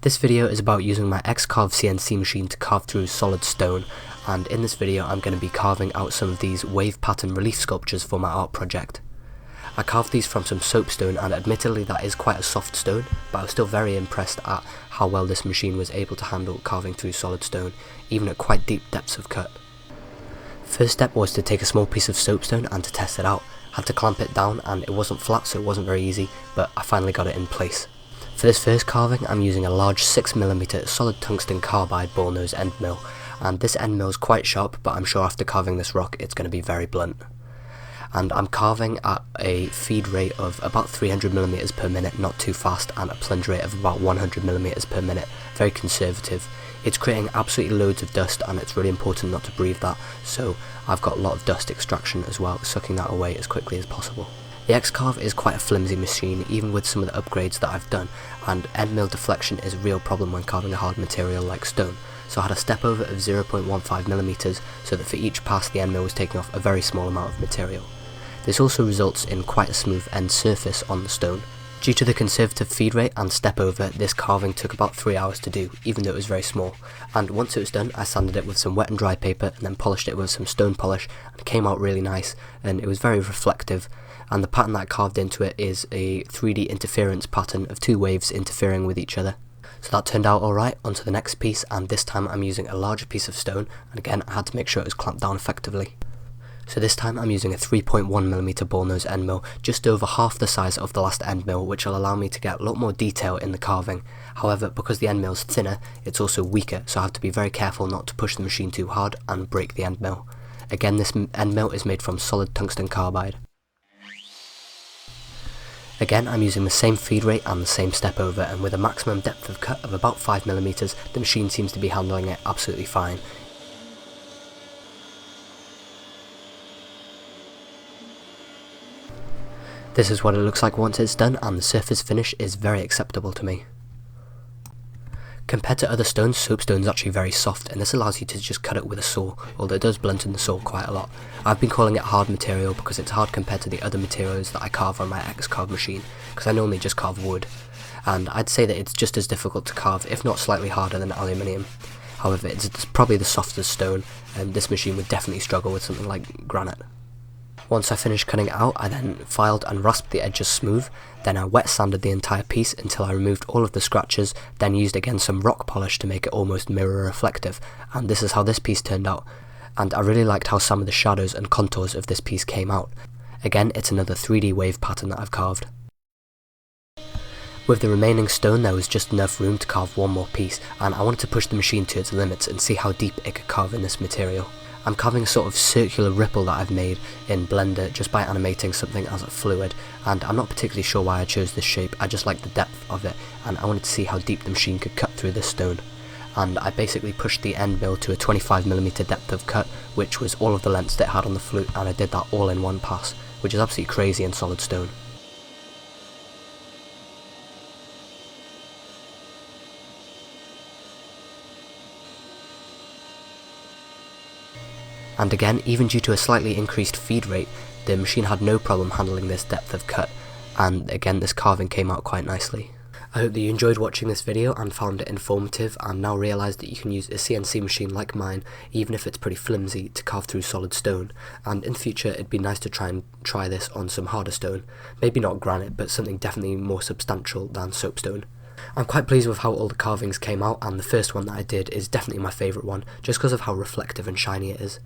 This video is about using my x-carve CNC machine to carve through solid stone, and in this video I'm going to be carving out some of these wave pattern relief sculptures for my art project. I carved these from some soapstone, and admittedly that is quite a soft stone, but I was still very impressed at how well this machine was able to handle carving through solid stone, even at quite deep depths of cut. First step was to take a small piece of soapstone and to test it out. I had to clamp it down and it wasn't flat, so it wasn't very easy, but I finally got it in place. For this first carving I'm using a large 6mm solid tungsten carbide ball nose end mill, and this end mill is quite sharp, but I'm sure after carving this rock it's going to be very blunt. And I'm carving at a feed rate of about 300mm per minute, not too fast, and a plunge rate of about 100mm per minute, very conservative. It's creating absolutely loads of dust, and it's really important not to breathe that, so I've got a lot of dust extraction as well, sucking that away as quickly as possible. The x-carve is quite a flimsy machine, even with some of the upgrades that I've done, and end mill deflection is a real problem when carving a hard material like stone, so I had a step over of 0.15mm, so that for each pass the end mill was taking off a very small amount of material. This also results in quite a smooth end surface on the stone. Due to the conservative feed rate and step over, this carving took about 3 hours to do, even though it was very small, and once it was done I sanded it with some wet and dry paper and then polished it with some stone polish, and it came out really nice, and it was very reflective. And the pattern that I carved into it is a 3D interference pattern of two waves interfering with each other. So that turned out alright. Onto the next piece, and this time I'm using a larger piece of stone, and again I had to make sure it was clamped down effectively. So this time I'm using a 3.1mm ball nose end mill, just over half the size of the last end mill, which will allow me to get a lot more detail in the carving. However, because the end mill is thinner, it's also weaker, so I have to be very careful not to push the machine too hard and break the end mill. Again, this end mill is made from solid tungsten carbide. Again, I'm using the same feed rate and the same step over, and with a maximum depth of cut of about 5mm, the machine seems to be handling it absolutely fine. This is what it looks like once it's done, and the surface finish is very acceptable to me. Compared to other stones, soapstone is actually very soft, and this allows you to just cut it with a saw, although it does blunten the saw quite a lot. I've been calling it hard material because it's hard compared to the other materials that I carve on my x-carve machine, because I normally just carve wood, and I'd say that it's just as difficult to carve, if not slightly harder than aluminium. However, it's probably the softest stone, and this machine would definitely struggle with something like granite. Once I finished cutting it out, I then filed and rasped the edges smooth, then I wet sanded the entire piece until I removed all of the scratches, then used again some rock polish to make it almost mirror reflective, and this is how this piece turned out. And I really liked how some of the shadows and contours of this piece came out. Again, it's another 3D wave pattern that I've carved. With the remaining stone there was just enough room to carve one more piece, and I wanted to push the machine to its limits and see how deep it could carve in this material. I'm carving a sort of circular ripple that I've made in Blender just by animating something as a fluid, and I'm not particularly sure why I chose this shape. I just liked the depth of it, and I wanted to see how deep the machine could cut through this stone. And I basically pushed the end mill to a 25mm depth of cut, which was all of the lengths that it had on the flute, and I did that all in one pass, which is absolutely crazy in solid stone. And again, even due to a slightly increased feed rate, the machine had no problem handling this depth of cut, and again this carving came out quite nicely. I hope that you enjoyed watching this video and found it informative, and now realise that you can use a CNC machine like mine, even if it's pretty flimsy, to carve through solid stone, and in future it'd be nice to try this on some harder stone, maybe not granite, but something definitely more substantial than soapstone. I'm quite pleased with how all the carvings came out, and the first one that I did is definitely my favourite one, just because of how reflective and shiny it is.